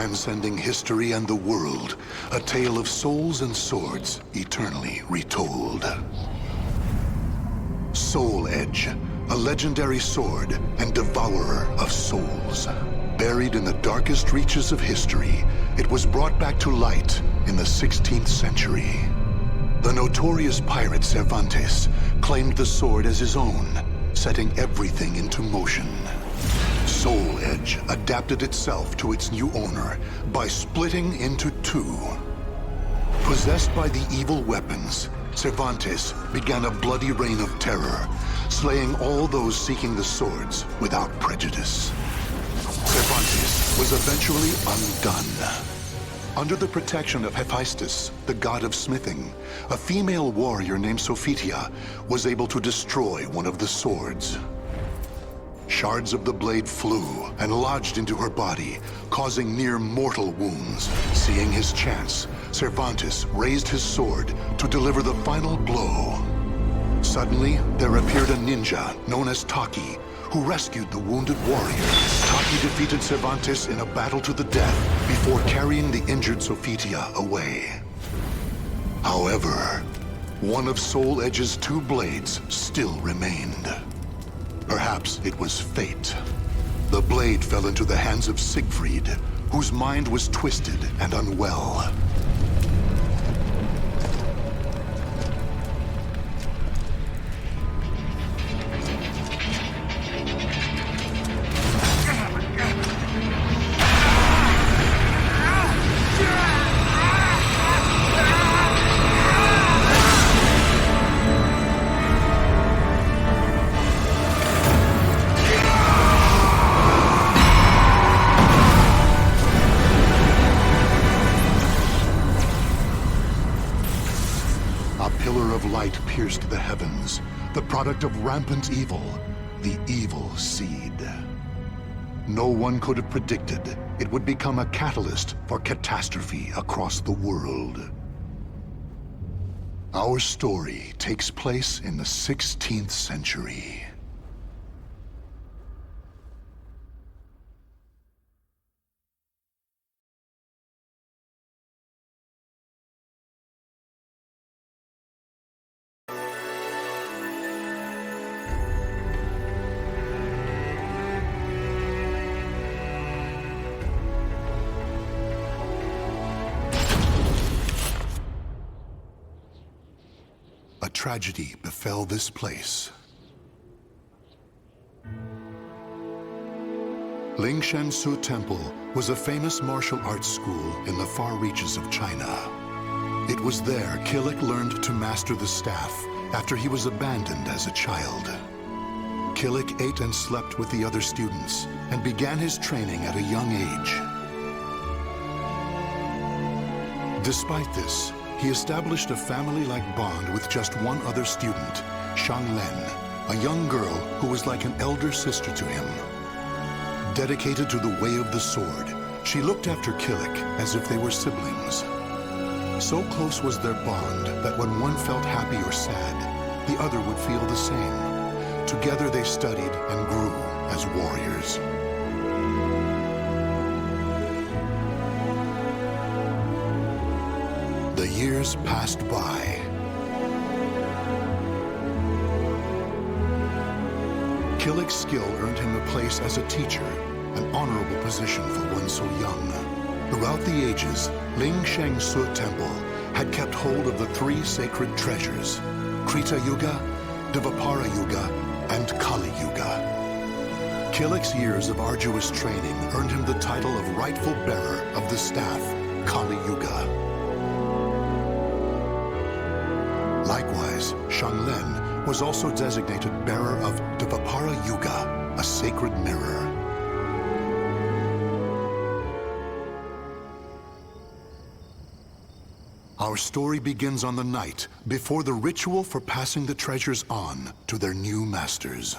transcending history and the world, a tale of souls and swords eternally retold. Soul Edge, a legendary sword and devourer of souls. Buried in the darkest reaches of history, it was brought back to light in the 16th century. The notorious pirate Cervantes claimed the sword as his own, setting everything into motion. Soul Edge adapted itself to its new owner by splitting into two. Possessed by the evil weapons, Cervantes began a bloody reign of terror, slaying all those seeking the swords without prejudice. Cervantes was eventually undone. Under the protection of Hephaestus, the god of smithing, a female warrior named Sophitia was able to destroy one of the swords. Shards of the blade flew and lodged into her body, causing near mortal wounds. Seeing his chance, Cervantes raised his sword to deliver the final blow. Suddenly, there appeared a ninja known as Taki, who rescued the wounded warrior. Taki defeated Cervantes in a battle to the death before carrying the injured Sophitia away. However, one of Soul Edge's two blades still remained. Perhaps it was fate. The blade fell into the hands of Siegfried, whose mind was twisted and unwell. Pierced the heavens, the product of rampant evil, the evil seed. No one could have predicted it would become a catalyst for catastrophe across the world. Our story takes place in the 16th century. A tragedy befell this place. Lingshan Su Temple was a famous martial arts school in the far reaches of China. It was there Killick learned to master the staff after he was abandoned as a child. Killick ate and slept with the other students and began his training at a young age. Despite this, he established a family-like bond with just one other student, Shang Len, a young girl who was like an elder sister to him. Dedicated to the way of the sword, she looked after Killick as if they were siblings. So close was their bond that when one felt happy or sad, the other would feel the same. Together they studied and grew as warriors. The years passed by. Killick's skill earned him a place as a teacher, an honorable position for one so young. Throughout the ages, Lingshan Su Temple had kept hold of the three sacred treasures, Krita Yuga, Dvapara Yuga, and Kali Yuga. Killick's years of arduous training earned him the title of rightful bearer of the staff, Kali Yuga. Likewise, Shang Len was also designated bearer of Dvapara Yuga, a sacred mirror. Our story begins on the night before the ritual for passing the treasures on to their new masters.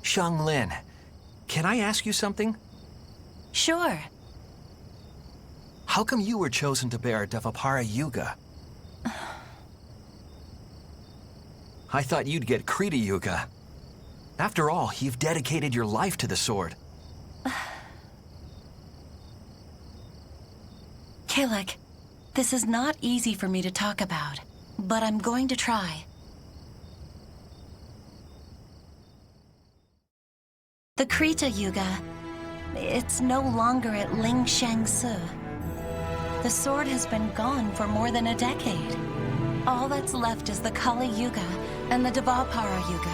Shang Len, can I ask you something? Sure. How come you were chosen to bear Dvapara Yuga? I thought you'd get Krita Yuga. After all, you've dedicated your life to the sword. Killick, this is not easy for me to talk about, but I'm going to try. The Krita Yuga, it's no longer at Ling Shangsu. The sword has been gone for more than a decade. All that's left is the Kali Yuga and the Dvapara Yuga.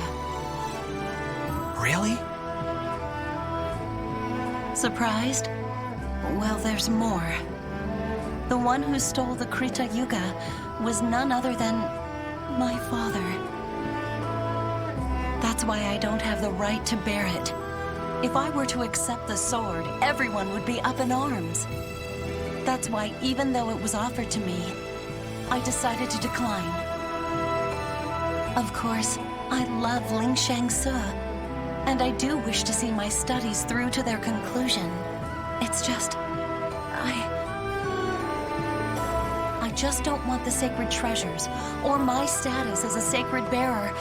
Really? Surprised? Well, there's more. The one who stole the Krita Yuga was none other than my father. That's why I don't have the right to bear it. If I were to accept the sword, everyone would be up in arms. That's why, even though it was offered to me, I decided to decline. Of course, I love Ling Shangsu, and I do wish to see my studies through to their conclusion. It's just, I just don't want the sacred treasures, or my status as a sacred bearer,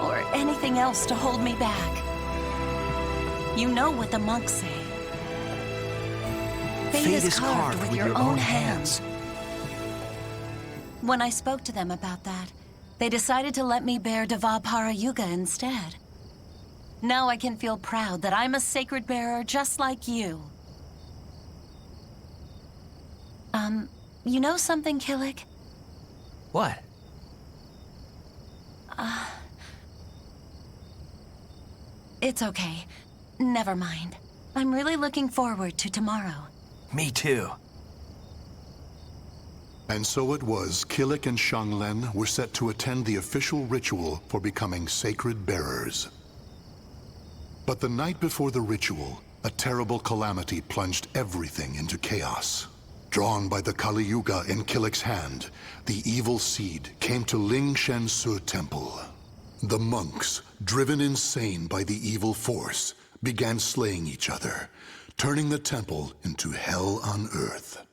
or anything else to hold me back. You know what the monks say. Fate is carved with your own hands. When I spoke to them about that, they decided to let me bear Dvapara Yuga instead. Now I can feel proud that I'm a sacred bearer just like you. You know something, Killick? What? It's okay. Never mind. I'm really looking forward to tomorrow. Me too. And so it was, Killick and Xianglen were set to attend the official ritual for becoming sacred bearers. But the night before the ritual, a terrible calamity plunged everything into chaos. Drawn by the Kali Yuga in Killick's hand, the evil seed came to Ling Shangsu Temple. The monks, driven insane by the evil force, began slaying each other, turning the temple into hell on earth.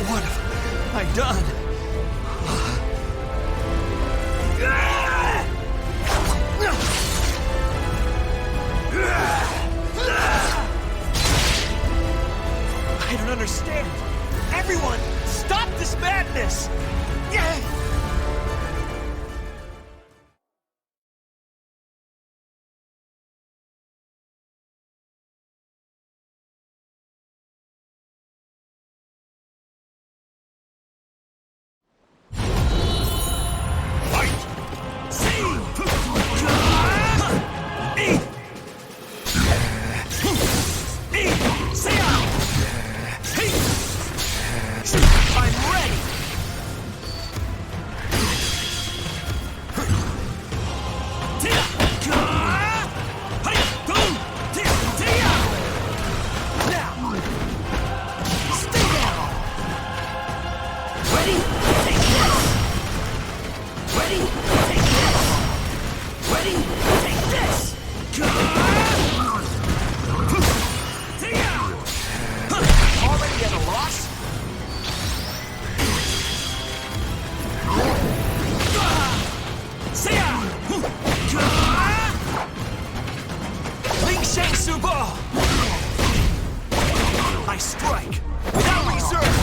What have I done? I don't understand. Everyone, stop this madness! I strike without reserve.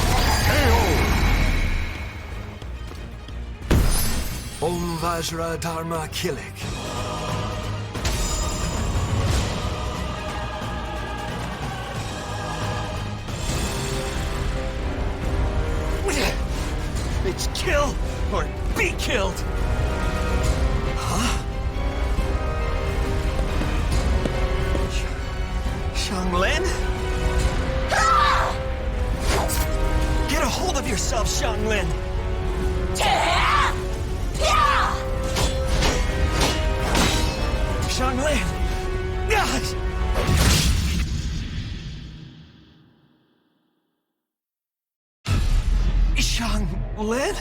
Om Vajra Dharma Killick. It's kill or be killed. Huh? Xianglen? Get a hold of yourself, Xianglen! Xianglen! Xianglen?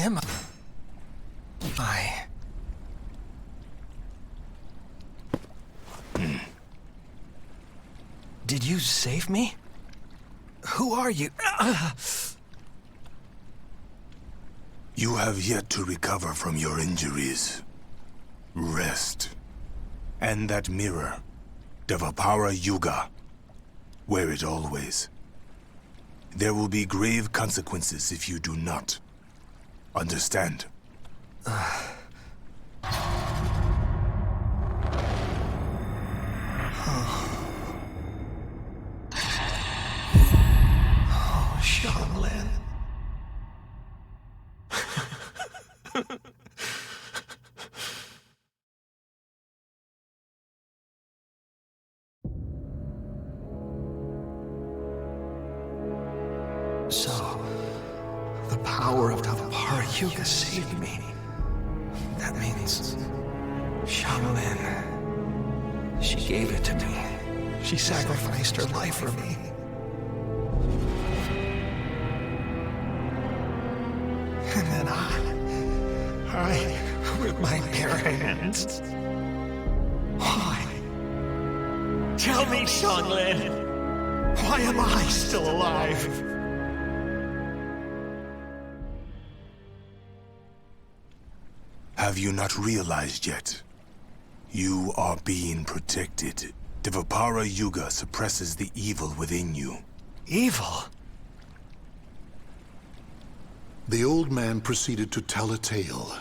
am I? Did you save me? Who are you? You have yet to recover from your injuries. Rest. And that mirror, Devapara Yuga. Wear it always. There will be grave consequences if you do not. Understand? Xianglin. So, the power of Devapara Yuga saved me. That means Xianglin. She gave it to me. She sacrificed her life for me. And then I, with my bare hands. Why? Tell me, Xianglin. Why am I still alive? Have you not realized yet? You are being protected. Devapara Yuga suppresses the evil within you. Evil? The old man proceeded to tell a tale.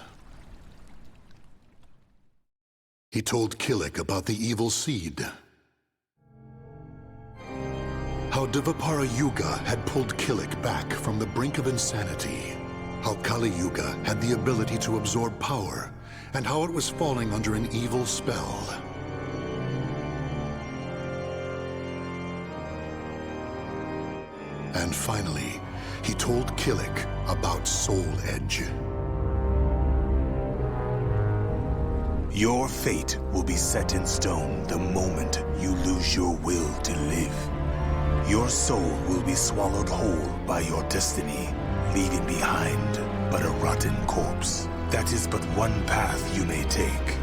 He told Killik about the evil seed. How Devapara Yuga had pulled Killik back from the brink of insanity. How Kali Yuga had the ability to absorb power, and how it was falling under an evil spell. And finally, he told Killik about Soul Edge. Your fate will be set in stone the moment you lose your will to live. Your soul will be swallowed whole by your destiny, leaving behind but a rotten corpse. That is but one path you may take.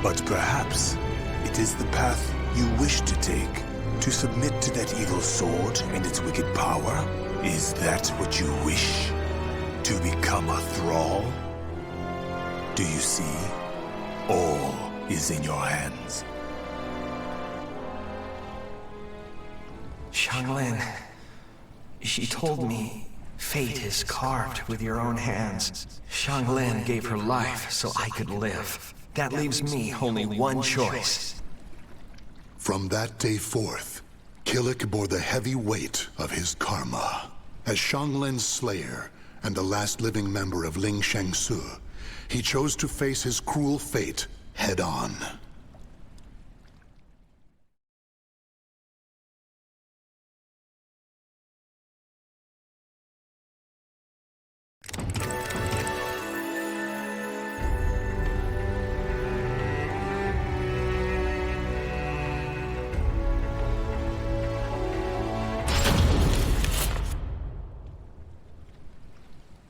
But perhaps it is the path you wish to take, to submit to that evil sword and its wicked power. Is that what you wish? To become a thrall? Do you see? All is in your hands. Xianglin, she told me fate is carved with your own hands. Xianglin gave her life so I could live. That leaves me only one choice. From that day forth, Killik bore the heavy weight of his karma. As Xianglin's slayer and the last living member of Ling Shengsu, he chose to face his cruel fate head-on.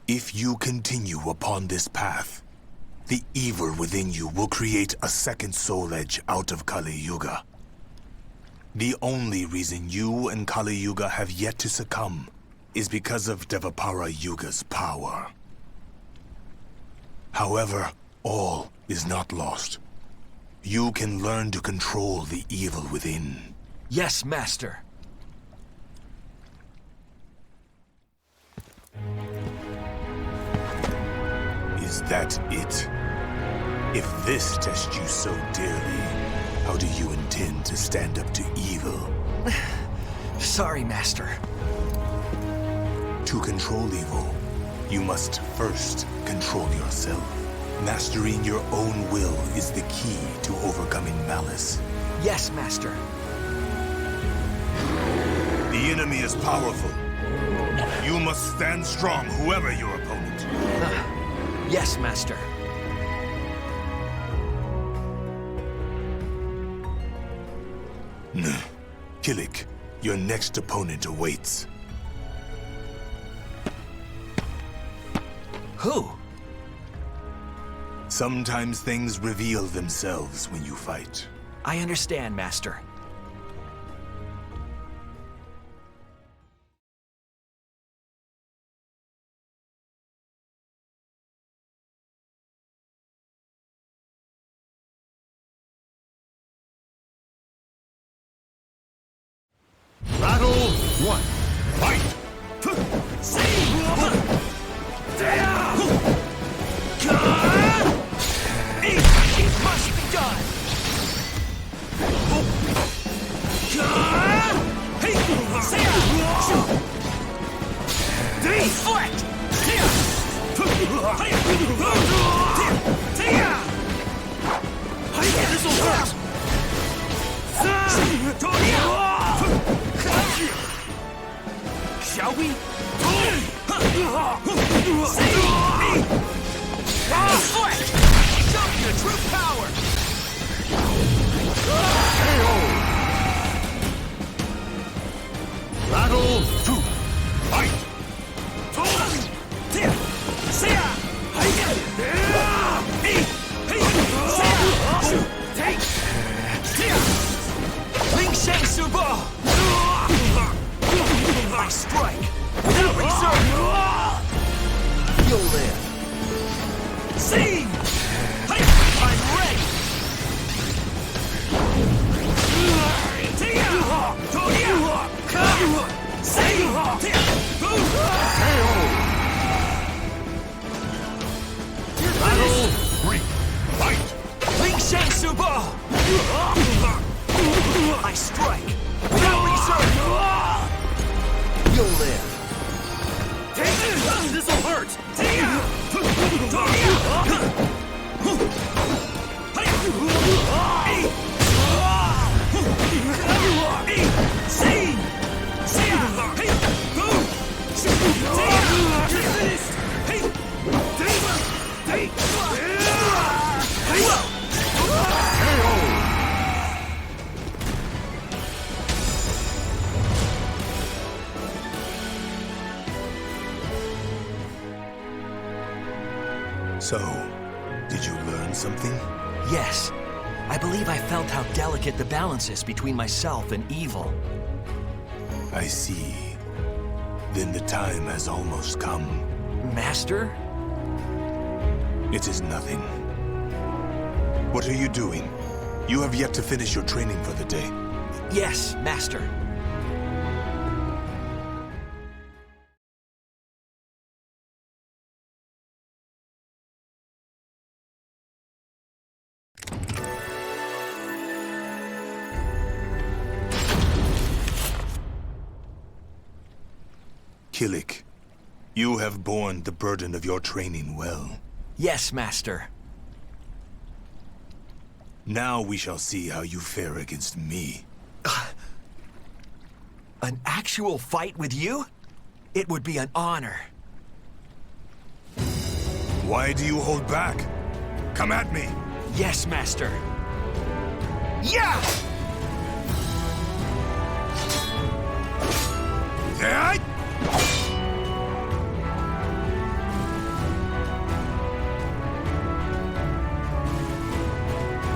If you continue upon this path, the evil within you will create a second soul edge out of Kali Yuga. The only reason you and Kali Yuga have yet to succumb is because of Devapara Yuga's power. However, all is not lost. You can learn to control the evil within. Yes, Master. Is that it? If this tests you so dearly, how do you intend to stand up to evil? Sorry, Master. To control evil, you must first control yourself. Mastering your own will is the key to overcoming malice. Yes, Master. The enemy is powerful. You must stand strong, whoever your opponent. Yes, Master. Killik, your next opponent awaits. Who? Sometimes things reveal themselves when you fight. I understand, Master. Battle 1. Fight! It must be done! Deflect! This'll hurt! Shall we? Deflect! Show me your true power! Battle 2. Fight! I strike without reserve! You'll live. See! I'm ready! Battle 3. Fight! Ling Shang Subo! I strike without reserve! You'll live. This'll hurt! So, did you learn something? Yes. I believe I felt how delicate the balance is between myself and evil. I see. Then the time has almost come. Master? It is nothing. What are you doing? You have yet to finish your training for the day. Yes, Master. Killik, you have borne the burden of your training well. Yes, Master. Now we shall see how you fare against me. An actual fight with you? It would be an honor. Why do you hold back? Come at me! Yes, Master. Yeah!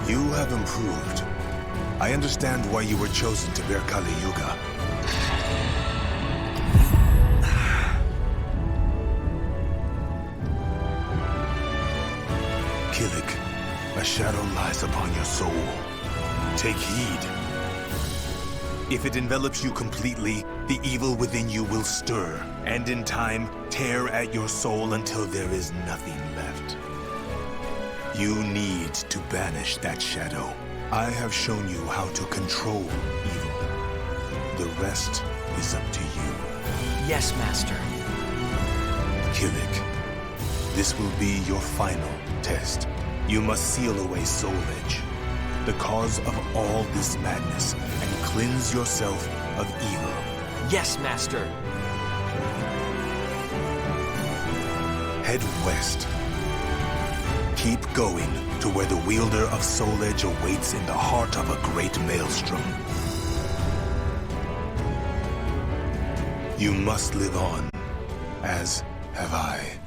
You have improved. I understand why you were chosen to bear Kali Yuga. Killik, a shadow lies upon your soul. Take heed. If it envelops you completely, the evil within you will stir, and in time, tear at your soul until there is nothing left. You need to banish that shadow. I have shown you how to control evil. The rest is up to you. Yes, Master. Killik, this will be your final test. You must seal away Soul Edge, the cause of all this madness, and cleanse yourself of evil. Yes, Master. Head west. Keep going to where the wielder of Soul Edge awaits in the heart of a great maelstrom. You must live on, as have I.